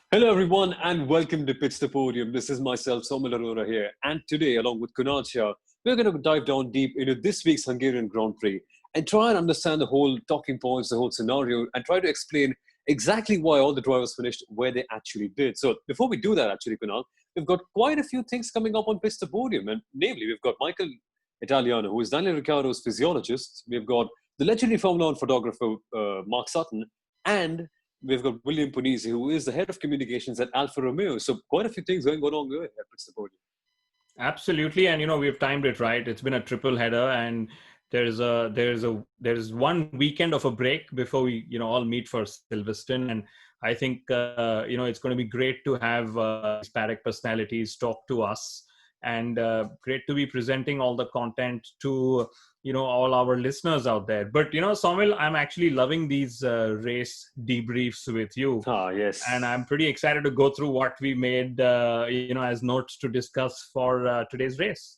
Hello, everyone, and welcome to Pits To Podium. This is myself, Soumil Arora here. And today, along with Kunal Shah, we're going to dive down deep into this week's Hungarian Grand Prix and try and understand the whole talking points, the whole scenario, and try to explain exactly why all the drivers finished where they actually did. So before we do that, actually, Kunal, we've got quite a few things coming up on Pits To Podium. And namely, we've got Michael Italiano, who is Daniel Ricciardo's physiologist. We've got the legendary Formula 1 photographer, Mark Sutton, and we've got William Punisi, who is the head of communications at Alfa Romeo. So quite a few things going on there at Pits To Podium. Absolutely, and we've timed it right. It's been a triple header, and there's one weekend of a break before we all meet for Silverstone, and I think it's going to be great to have these paddock personalities talk to us, and great to be presenting all the content to all our listeners out there. But Soumil, I'm actually loving these race debriefs with you. Ah, yes. And I'm pretty excited to go through what we made as notes to discuss for today's race.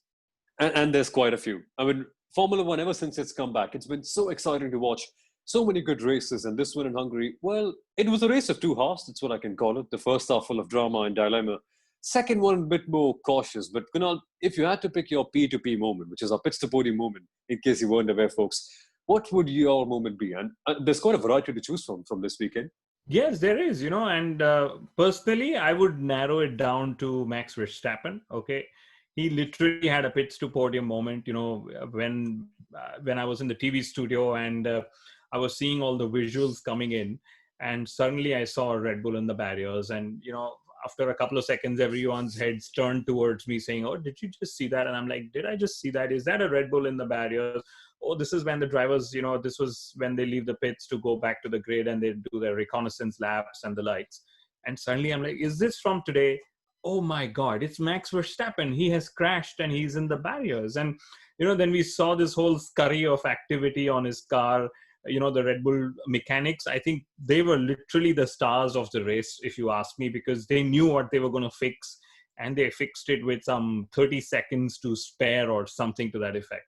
And there's quite a few. I mean, Formula 1, ever since it's come back, it's been so exciting to watch so many good races. And this one in Hungary, well, it was a race of two halves. That's what I can call it. The first half full of drama and dilemma. Second one, a bit more cautious. But Kunal, if you had to pick your P2P moment, which is our Pits To Podium moment, in case you weren't aware, folks, what would your moment be? And there's quite a variety to choose from this weekend. Yes, there is, and personally, I would narrow it down to Max Verstappen. Okay. He literally had a Pits To Podium moment, when I was in the TV studio and I was seeing all the visuals coming in, and suddenly I saw a Red Bull in the barriers, and, after a couple of seconds, everyone's heads turned towards me saying, "Oh, did you just see that?" And I'm like, "Did I just see that? Is that a Red Bull in the barriers?" Oh, this is when the drivers, this was when they leave the pits to go back to the grid and they do their reconnaissance laps and the likes. And suddenly I'm like, is this from today? Oh my God, it's Max Verstappen. He has crashed and he's in the barriers. And, then we saw this whole scurry of activity on his car. The Red Bull mechanics, I think they were literally the stars of the race, if you ask me, because they knew what they were going to fix and they fixed it with some 30 seconds to spare or something to that effect.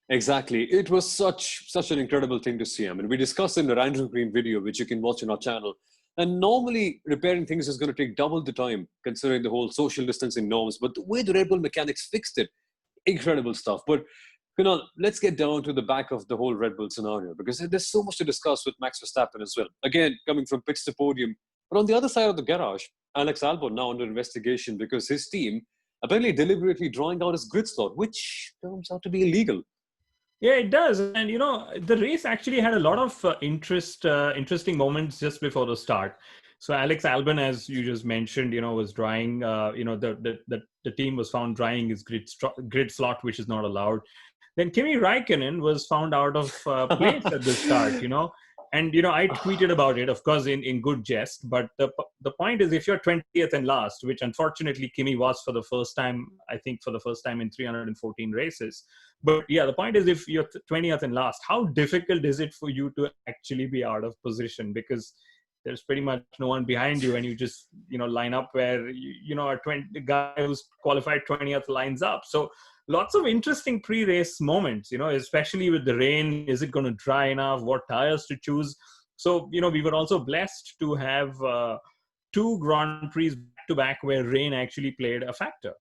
Exactly. It was such an incredible thing to see. I mean, we discussed in the Andrew Green video, which you can watch on our channel. And normally, repairing things is going to take double the time, considering the whole social distancing norms. But the way the Red Bull mechanics fixed it, incredible stuff. But, let's get down to the back of the whole Red Bull scenario, because there's so much to discuss with Max Verstappen as well. Again, coming from Pits To Podium. But on the other side of the garage, Alex Albon now under investigation because his team apparently deliberately drawing out his grid slot, which turns out to be illegal. Yeah, it does. And, the race actually had a lot of interesting moments just before the start. So Alex Albon, as you just mentioned, was drying, the team was found drying his grid slot, which is not allowed. Then Kimi Raikkonen was found out of place at the start, And, I tweeted about it, of course, in good jest. But the point is, if you're 20th and last, which unfortunately Kimi was for the first time in 314 races. But yeah, the point is, if you're 20th and last, how difficult is it for you to actually be out of position? Because there's pretty much no one behind you, and you just, line up where, the guy who's qualified 20th lines up. So lots of interesting pre-race moments, especially with the rain. Is it going to dry enough? What tires to choose? So, we were also blessed to have two Grand Prix back-to-back where rain actually played a factor.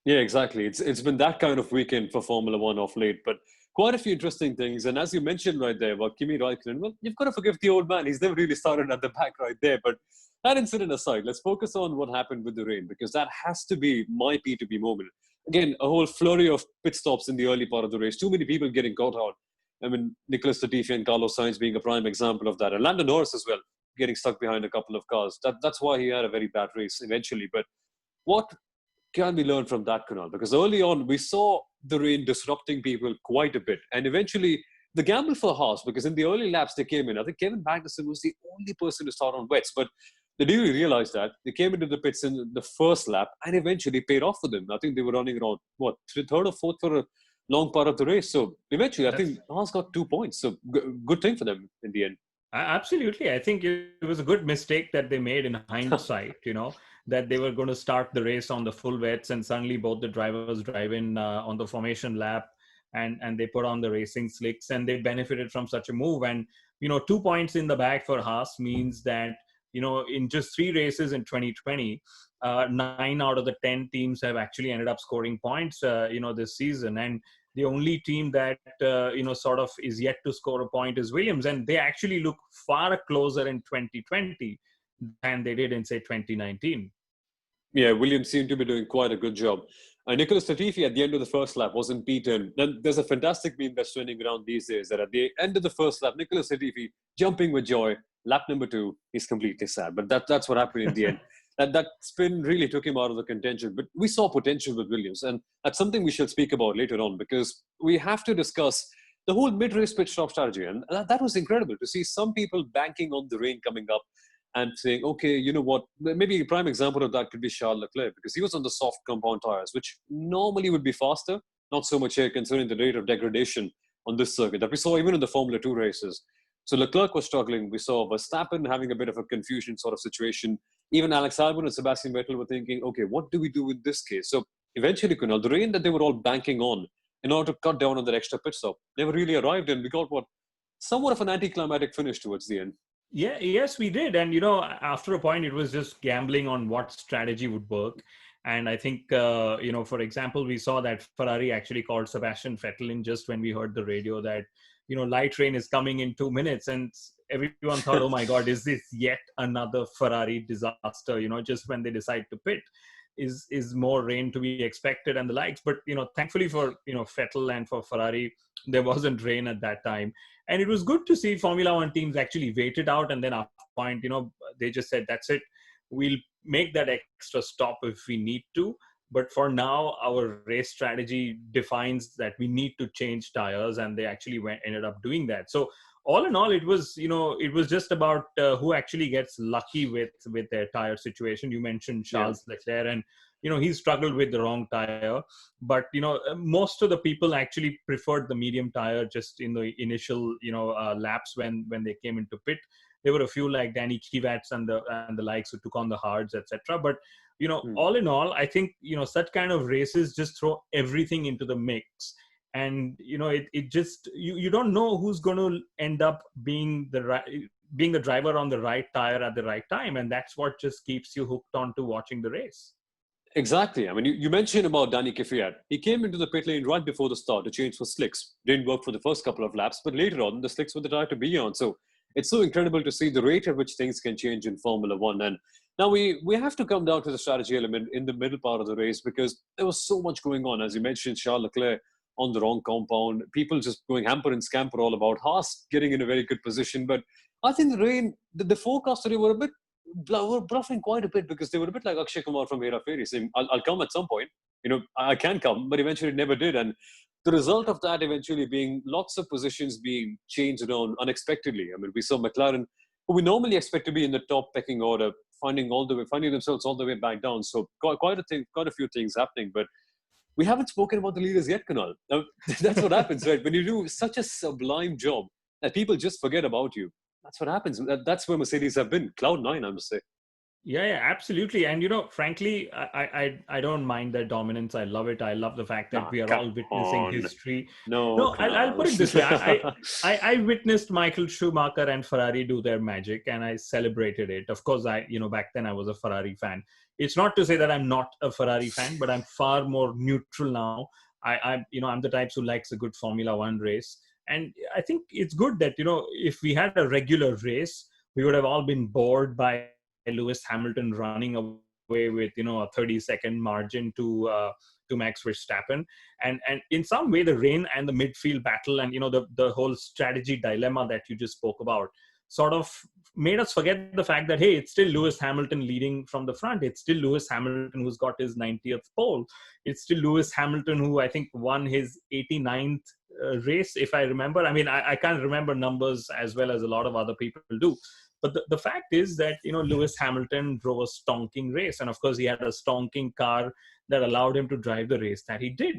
Yeah, exactly. It's been that kind of weekend for Formula 1 of late, but quite a few interesting things. And as you mentioned right there about Kimi Raikkonen, well, you've got to forgive the old man. He's never really started at the back right there. But that incident aside, let's focus on what happened with the rain, because that has to be my P2P moment. Again, a whole flurry of pit stops in the early part of the race. Too many people getting caught out. I mean, Nicholas Latifi and Carlos Sainz being a prime example of that. And Lando Norris as well, getting stuck behind a couple of cars. That's why he had a very bad race eventually. But what can we learn from that, Kunal? Because early on, we saw the rain disrupting people quite a bit. And eventually, the gamble for Haas, because in the early laps they came in, I think Kevin Magnussen was the only person to start on wets. But they didn't realize that. They came into the pits in the first lap and eventually paid off for them. I think they were running around, third or fourth for a long part of the race. So eventually, I think Haas got 2 points. So good thing for them in the end. Absolutely. I think it was a good mistake that they made in hindsight, that they were going to start the race on the full wets and suddenly both the drivers drive in on the formation lap and they put on the racing slicks and they benefited from such a move. And, 2 points in the bag for Haas means that, in just 3 races in 2020, 9 out of the 10 teams have actually ended up scoring points, this season. And the only team that, sort of is yet to score a point is Williams. And they actually look far closer in 2020 than they did in, say, 2019. Yeah, Williams seemed to be doing quite a good job. Nicholas Latifi at the end of the first lap wasn't beaten. Then there's a fantastic meme that's trending around these days that at the end of the first lap, Nicholas Latifi jumping with joy. Lap number 2, he's completely sad. But that's what happened in the end. That spin really took him out of the contention. But we saw potential with Williams. And that's something we shall speak about later on, because we have to discuss the whole mid-race pit stop strategy. And that was incredible to see some people banking on the rain coming up and saying, okay, you know what, maybe a prime example of that could be Charles Leclerc, because he was on the soft compound tires, which normally would be faster, not so much here concerning the rate of degradation on this circuit that we saw even in the Formula 2 races. So Leclerc was struggling. We saw Verstappen having a bit of a confusion sort of situation. Even Alex Albon and Sebastian Vettel were thinking, okay, what do we do in this case? So eventually, Kunal, the rain that they were all banking on in order to cut down on that extra pit stop never really arrived, and we got somewhat of an anticlimactic finish towards the end. Yeah, yes, we did. And, after a point, it was just gambling on what strategy would work. And I think, for example, we saw that Ferrari actually called Sebastian Vettel in just when we heard the radio that, light rain is coming in 2 minutes. And everyone thought, oh my God, is this yet another Ferrari disaster? Just when they decide to pit, is more rain to be expected and the likes. But, thankfully for, Vettel and for Ferrari, there wasn't rain at that time. And it was good to see Formula One teams actually wait it out. And then after a point, they just said, that's it. We'll make that extra stop if we need to. But for now, our race strategy defines that we need to change tires. And they actually ended up doing that. So all in all, it was just about who actually gets lucky with their tire situation. You mentioned Charles Leclerc, and he struggled with the wrong tire. But most of the people actually preferred the medium tire just in the initial laps when they came into pit. There were a few like Danny Kvyats and the likes who took on the hards, etc. But all in all, I think such kind of races just throw everything into the mix. And it just you don't know who's going to end up being the driver on the right tire at the right time, and that's what just keeps you hooked on to watching the race. Exactly. I mean, you mentioned about Danny Kvyat. He came into the pit lane right before the start to change for slicks. Didn't work for the first couple of laps, but later on, the slicks were the tire to be on. So it's so incredible to see the rate at which things can change in Formula One. And now we have to come down to the strategy element in the middle part of the race, because there was so much going on. As you mentioned, Charles Leclerc on the wrong compound, people just going hamper and scamper all about, Haas getting in a very good position. But I think the rain, the forecast today were bluffing quite a bit, because they were a bit like Akshay Kumar from Hera Fairy saying, I'll come at some point. I can come, but eventually it never did. And the result of that eventually being lots of positions being changed around unexpectedly. I mean, we saw McLaren, who we normally expect to be in the top pecking order, finding themselves all the way back down. So quite a few things happening. But we haven't spoken about the leaders yet, Kunal. That's what happens, right? When you do such a sublime job that people just forget about you, that's what happens. That's where Mercedes have been. Cloud 9, I must say. Yeah, absolutely. And, frankly, I don't mind their dominance. I love it. I love the fact that we are all witnessing history. No, I'll put it this way. I witnessed Michael Schumacher and Ferrari do their magic, and I celebrated it. Of course, back then I was a Ferrari fan. It's not to say that I'm not a Ferrari fan, but I'm far more neutral now. I'm the type who likes a good Formula One race. And I think it's good that, if we had a regular race, we would have all been bored by Lewis Hamilton running away with, a 30-second margin to Max Verstappen. And in some way, the rain and the midfield battle and, the whole strategy dilemma that you just spoke about sort of made us forget the fact that, hey, it's still Lewis Hamilton leading from the front. It's still Lewis Hamilton who's got his 90th pole. It's still Lewis Hamilton who I think won his 89th race, if I remember. I mean, I can't remember numbers as well as a lot of other people do. But the fact is that, Lewis Hamilton drove a stonking race. And of course, he had a stonking car that allowed him to drive the race that he did.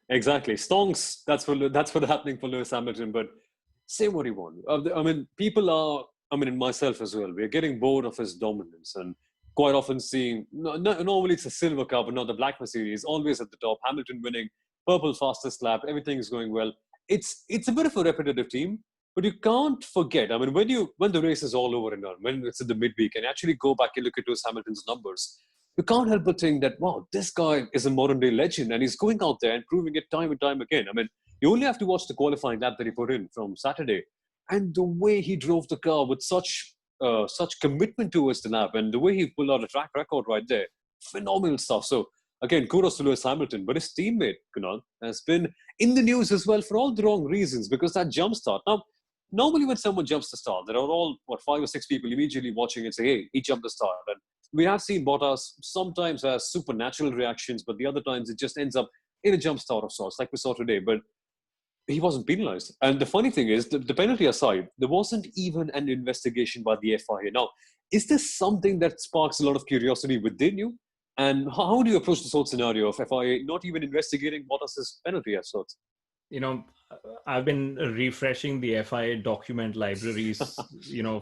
Exactly. Stonks, that's what's happening for Lewis Hamilton. But say what you want. I mean, people are, and myself as well, we're getting bored of his dominance. And quite often seeing, normally it's a silver car, but not the black Mercedes, always at the top, Hamilton winning, purple fastest lap, everything is going well. It's a bit of a repetitive team. But you can't forget, I mean, when the race is all over and done, when it's in the midweek, and actually go back and look at Lewis Hamilton's numbers, you can't help but think that, wow, this guy is a modern day legend, and he's going out there and proving it time and time again. I mean, you only have to watch the qualifying lap that he put in from Saturday, and the way he drove the car with such commitment towards the lap, and the way he pulled out a track record right there, phenomenal stuff. So again, kudos to Lewis Hamilton, but his teammate Kunal has been in the news as well for all the wrong reasons, because that jump start. Now, normally when someone jumps the start, there are all, 5 or 6 people immediately watching and say, hey, he jumped the start. And we have seen Bottas sometimes has supernatural reactions, but the other times it just ends up in a jump start of sorts, like we saw today. But he wasn't penalized. And the funny thing is, the penalty aside, there wasn't even an investigation by the FIA. Now, is this something that sparks a lot of curiosity within you? And how do you approach this whole scenario of FIA not even investigating Bottas's penalty as sorts? You know, I've been refreshing the FIA document libraries,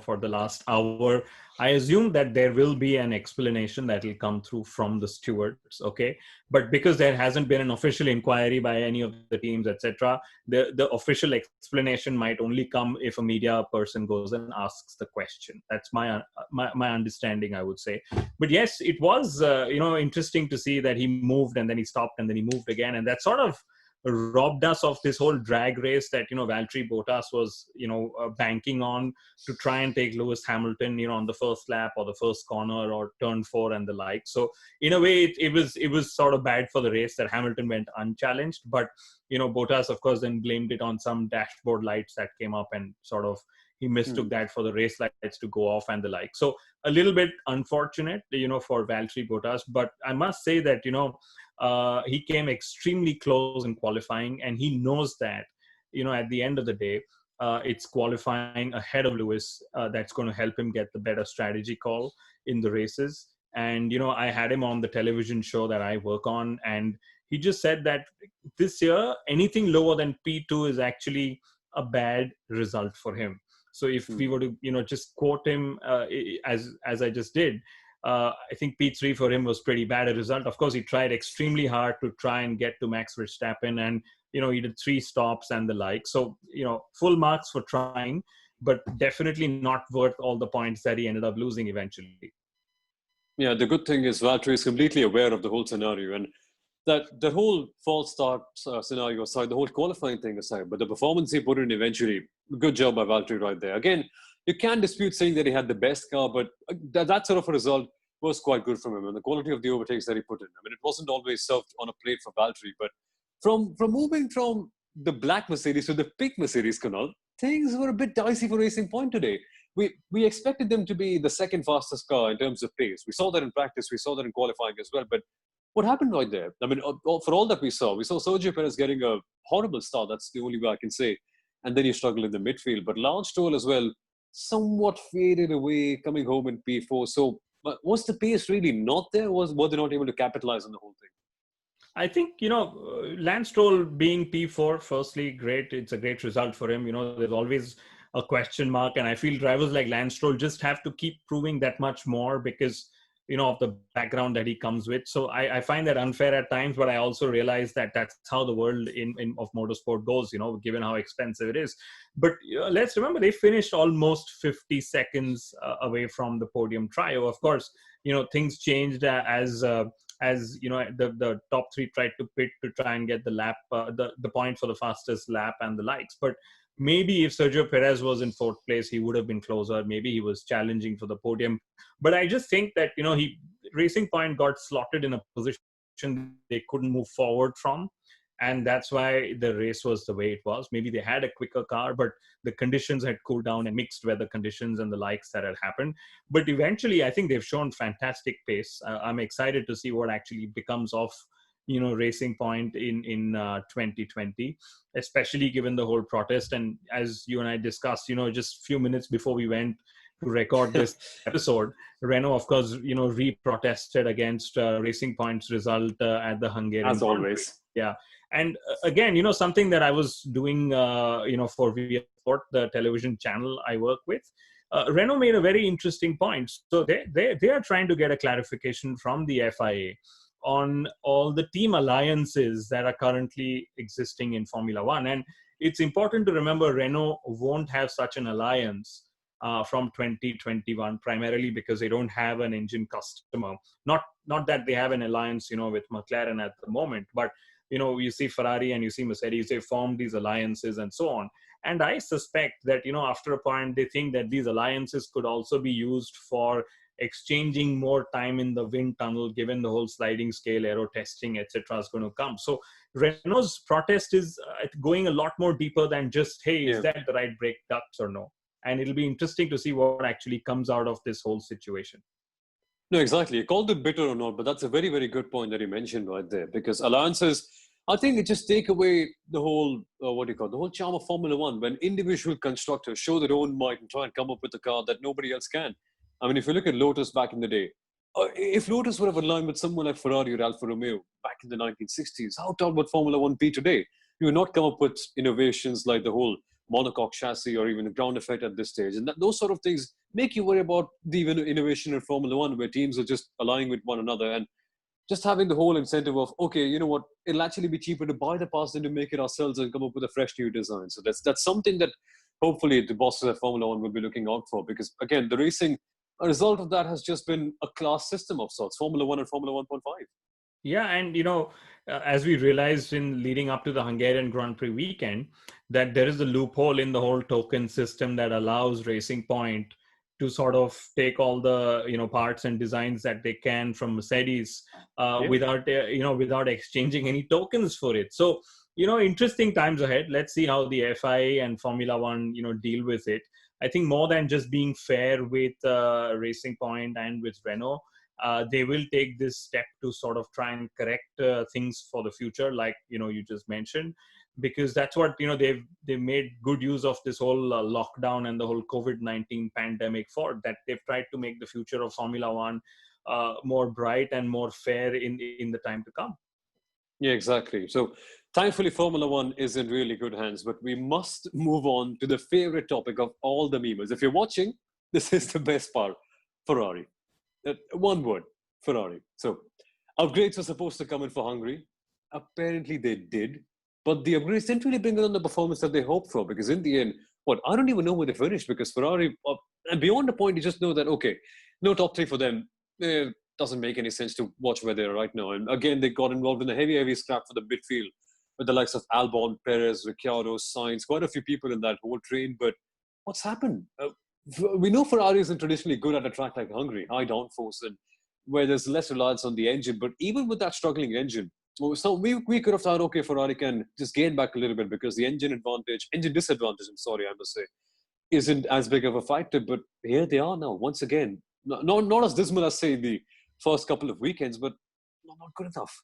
for the last hour. I assume that there will be an explanation that will come through from the stewards, okay? But because there hasn't been an official inquiry by any of the teams, etc., the official explanation might only come if a media person goes and asks the question. That's my understanding, I would say. But yes, it was, interesting to see that he moved and then he stopped and then he moved again. And that sort of robbed us of this whole drag race that Valtteri Bottas was banking on to try and take Lewis Hamilton on the first lap or the first corner or turn 4 and the like. So in a way it was sort of bad for the race that Hamilton went unchallenged, but Bottas of course then blamed it on some dashboard lights that came up and sort of he mistook that for the race lights to go off and the like. So a little bit unfortunate for Valtteri Bottas, but I must say that he came extremely close in qualifying, and he knows that, at the end of the day, it's qualifying ahead of Lewis that's going to help him get the better strategy call in the races. And, I had him on the television show that I work on, and he just said that this year, anything lower than P2 is actually a bad result for him. So if we were to, just quote him as I just did, I think P3 for him was pretty bad a result. Of course, he tried extremely hard to try and get to Max Verstappen, and he did 3 stops and the like. So full marks for trying, but definitely not worth all the points that he ended up losing eventually. Yeah, the good thing is Valtteri is completely aware of the whole scenario, and that whole false start scenario aside, the whole qualifying thing aside, but the performance he put in eventually, good job by Valtteri right there. Again, you can't dispute saying that he had the best car, but that sort of a result was quite good from him, and the quality of the overtakes that he put in. I mean, it wasn't always served on a plate for Valtteri, but from moving from the black Mercedes to the pink Mercedes, Kunal, things were a bit dicey for Racing Point today. We expected them to be the second fastest car in terms of pace. We saw that in practice, we saw that in qualifying as well, but what happened right there? I mean, for all that we saw Sergio Perez getting a horrible start. That's the only way I can say. And then he struggled in the midfield. But Lance Stroll as well, somewhat faded away, coming home in P4. So was the pace really not there? Were they not able to capitalize on the whole thing? I think, Lance Stroll being P4, firstly, great. It's a great result for him. There's always a question mark. And I feel drivers like Lance Stroll just have to keep proving that much more because of the background that he comes with. So I find that unfair at times, but I also realize that that's how the world of motorsport goes, given how expensive it is. But let's remember, they finished almost 50 seconds away from the podium trio. Of course, things changed as the top 3 tried to pit to try and get the lap, the point for the fastest lap and the likes. But maybe if Sergio Perez was in 4th place, he would have been closer. Maybe he was challenging for the podium. But I just think that, Racing Point got slotted in a position they couldn't move forward from. And that's why the race was the way it was. Maybe they had a quicker car, but the conditions had cooled down and mixed weather conditions and the likes that had happened. But eventually, I think they've shown fantastic pace. I'm excited to see what actually becomes of Racing Point in 2020, especially given the whole protest. And as you and I discussed, just a few minutes before we went to record this episode, Renault, of course, re-protested against Racing Point's result at the Hungarian as always. Yeah. And again, something that I was doing, for VF Sport, the television channel I work with, Renault made a very interesting point. So they are trying to get a clarification from the FIA on all the team alliances that are currently existing in Formula One. And it's important to remember Renault won't have such an alliance from 2021, primarily because they don't have an engine customer. Not that they have an alliance, with McLaren at the moment, but you see Ferrari and you see Mercedes, they form these alliances and so on. And I suspect that, after a point, they think that these alliances could also be used for exchanging more time in the wind tunnel, given the whole sliding scale, aero testing, etc. is going to come. So Renault's protest is going a lot more deeper than just, hey, is that the right brake ducts or no? And it'll be interesting to see what actually comes out of this whole situation. No, exactly. You called it bitter or not, but that's a very, very good point that you mentioned right there. Because alliances, I think it just take away the whole, the whole charm of Formula One when individual constructors show their own might and try and come up with a car that nobody else can. I mean, if you look at Lotus back in the day, if Lotus would have aligned with someone like Ferrari or Alfa Romeo back in the 1960s, how tall would Formula One be today? You would not come up with innovations like the whole monocoque chassis or even the ground effect at this stage. And those sort of things make you worry about the innovation in Formula One, where teams are just aligning with one another and just having the whole incentive of, okay, you know what, it'll actually be cheaper to buy the parts than to make it ourselves and come up with a fresh new design. So that's something that hopefully the bosses at Formula One will be looking out for, because again, the racing, a result of that has just been a class system of sorts, Formula One and Formula 1.5. Yeah, and as we realized in leading up to the Hungarian Grand Prix weekend, that there is a loophole in the whole token system that allows Racing Point to sort of take all the parts and designs that they can from Mercedes without exchanging any tokens for it. So interesting times ahead. Let's see how the FIA and Formula One deal with it. I think more than just being fair with Racing Point and with Renault, they will take this step to sort of try and correct things for the future, like you just mentioned, because that's what they've made good use of this whole lockdown and the whole COVID-19 pandemic for. That they've tried to make the future of Formula One more bright and more fair in the time to come. Yeah, exactly. So thankfully, Formula One is in really good hands, but we must move on to the favorite topic of all the memers. If you're watching, this is the best part: Ferrari. One word, Ferrari. So upgrades were supposed to come in for Hungary. Apparently they did, but the upgrades didn't really bring on the performance that they hoped for, because in the end, I don't even know where they finished, because Ferrari, and beyond the point, you just know that, okay, no top three for them. It doesn't make any sense to watch where they are right now. And again, they got involved in a heavy scrap for the midfield with the likes of Albon, Perez, Ricciardo, Sainz, quite a few people in that whole train. But what's happened? We know Ferrari isn't traditionally good at a track like Hungary, high downforce, and where there's less reliance on the engine. But even with that struggling engine, so we could have thought, okay, Ferrari can just gain back a little bit because the engine disadvantage, I must say, isn't as big of a factor. But here they are now, once again. Not as dismal as, say, the first couple of weekends, but not good enough.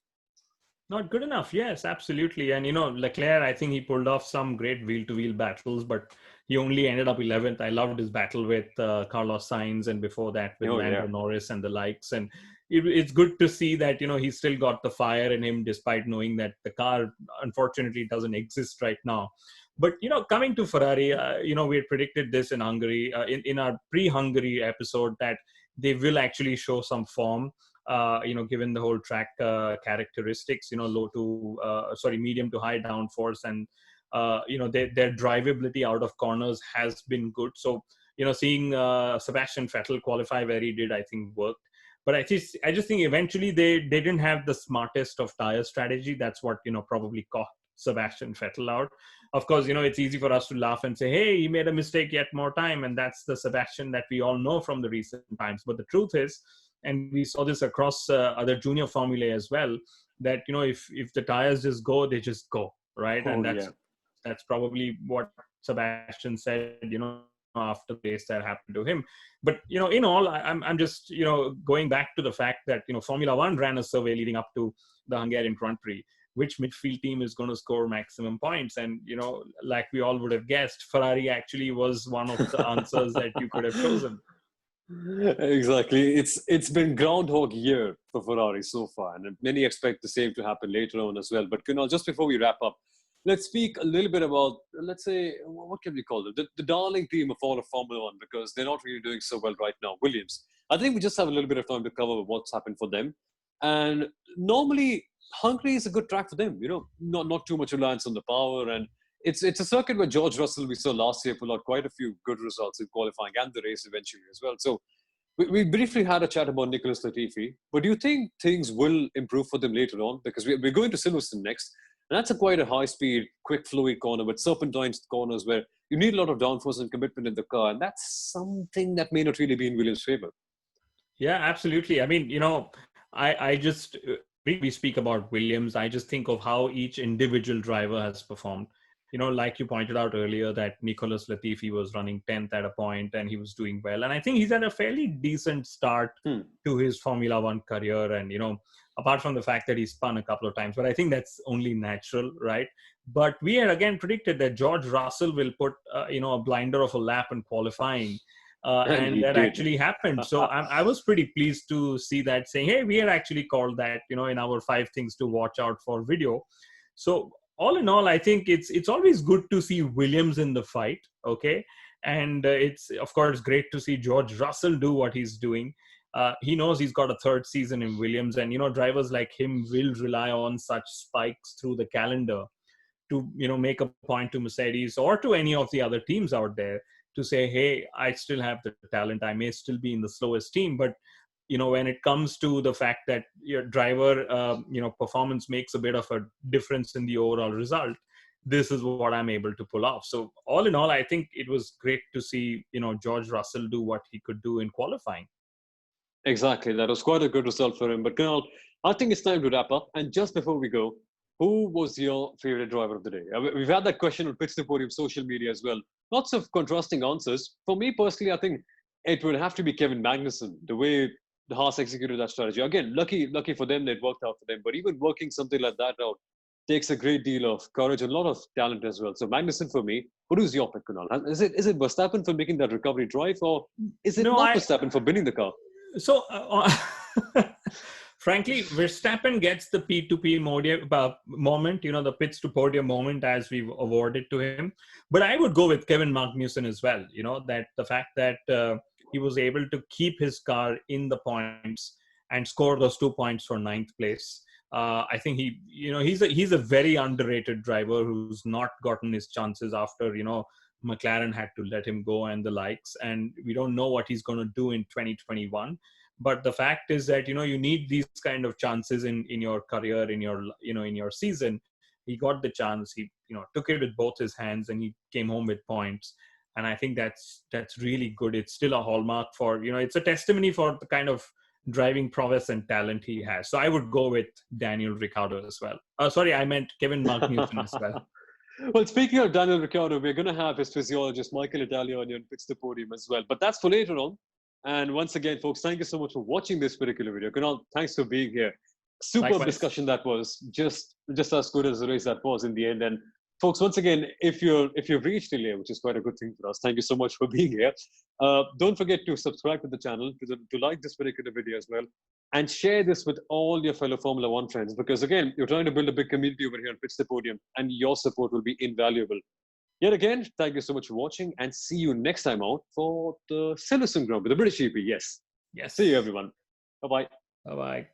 Not good enough, yes, absolutely. And, Leclerc, I think he pulled off some great wheel-to-wheel battles, but he only ended up 11th. I loved his battle with Carlos Sainz, and before that with Lando Norris and the likes. And it's good to see that, he still got the fire in him, despite knowing that the car, unfortunately, doesn't exist right now. But, coming to Ferrari, we had predicted this in Hungary, in our pre-Hungary episode, that they will actually show some form. Given the whole track characteristics, medium to high downforce, and their drivability out of corners has been good. So seeing Sebastian Vettel qualify where he did, I think worked. But I just think eventually they didn't have the smartest of tire strategy. That's what probably caught Sebastian Vettel out. Of course, it's easy for us to laugh and say, hey, he made a mistake yet more time, and that's the Sebastian that we all know from the recent times. But the truth is, and we saw this across other junior formulae as well, that if the tires just go, they just go, right? And that's probably what Sebastian said after the race that happened to him. But in all, I'm just going back to the fact that Formula One ran a survey leading up to the Hungarian Grand Prix, which midfield team is going to score maximum points. And like we all would have guessed, Ferrari actually was one of the answers that you could have chosen. Exactly. It's been Groundhog Year for Ferrari so far, and many expect the same to happen later on as well. But Kunal, just before we wrap up, let's speak a little bit about, let's say, what can we call it? The darling team of all of Formula One, because they're not really doing so well right now, Williams. I think we just have a little bit of time to cover what's happened for them. And normally, Hungary is a good track for them. Not too much reliance on the power, and it's a circuit where George Russell, we saw last year, pull out quite a few good results in qualifying and the race eventually as well. So we briefly had a chat about Nicholas Latifi, but do you think things will improve for them later on? Because we're going to Silverstone next, and that's quite a high-speed, quick, flowy corner with serpentine corners where you need a lot of downforce and commitment in the car, and that's something that may not really be in Williams' favor. Yeah, absolutely. I mean, I just, when we speak about Williams, I just think of how each individual driver has performed. Like you pointed out earlier, that Nicholas Latifi was running 10th at a point and he was doing well. And I think he's had a fairly decent start to his Formula One career. And, apart from the fact that he spun a couple of times, but I think that's only natural, right? But we had again predicted that George Russell will put, a blinder of a lap in qualifying. And that actually happened. So I was pretty pleased to see that, saying, hey, we had actually called that, in our 5 things to watch out for video. So all in all, I think it's always good to see Williams in the fight, okay? And it's, of course, great to see George Russell do what he's doing. He knows he's got a 3rd season in Williams, and, drivers like him will rely on such spikes through the calendar to, make a point to Mercedes or to any of the other teams out there to say, hey, I still have the talent. I may still be in the slowest team, but when it comes to the fact that your driver, performance makes a bit of a difference in the overall result, this is what I'm able to pull off. So all in all, I think it was great to see, George Russell do what he could do in qualifying. Exactly. That was quite a good result for him. But Kunal, I think it's time to wrap up. And just before we go, who was your favorite driver of the day? We've had that question on Pits To Podium social media as well. Lots of contrasting answers. For me personally, I think it would have to be Kevin Magnussen. The way the Haas executed that strategy. Again, lucky for them, that it worked out for them. But even working something like that out takes a great deal of courage and a lot of talent as well. So Magnussen for me. What is your pick, Kunal? Is it Verstappen for making that recovery drive, or is it Verstappen for winning the car? So, frankly, Verstappen gets the P2P moment, the Pits To Podium moment, as we've awarded to him. But I would go with Kevin Magnussen as well. That the fact that he was able to keep his car in the points and score those 2 points for 9th place. I think he's a very underrated driver who's not gotten his chances after, McLaren had to let him go and the likes, and we don't know what he's going to do in 2021. But the fact is that, you need these kind of chances in your career, in your season. He got the chance, he, took it with both his hands, and he came home with points. And I think that's really good. It's still a hallmark for, it's a testimony for the kind of driving prowess and talent he has. So I would go with Daniel Ricciardo as well. Sorry, I meant Kevin Magnussen as well. Well, speaking of Daniel Ricciardo, we're going to have his physiologist, Michael Italiani, on Pits To Podium as well. But that's for later on. And once again, folks, thank you so much for watching this particular video. Kunal, thanks for being here. Superb discussion that was. Just as good as the race that was in the end. And folks, once again, if you've reached till here, which is quite a good thing for us, thank you so much for being here. Don't forget to subscribe to the channel, to like this particular video as well, and share this with all your fellow Formula One friends, because again, you're trying to build a big community over here on Pits To Podium, and your support will be invaluable. Yet again, thank you so much for watching, and see you next time out for the Silverstone Grand Prix, the British GP. Yes. Yes. See you, everyone. Bye-bye. Bye-bye.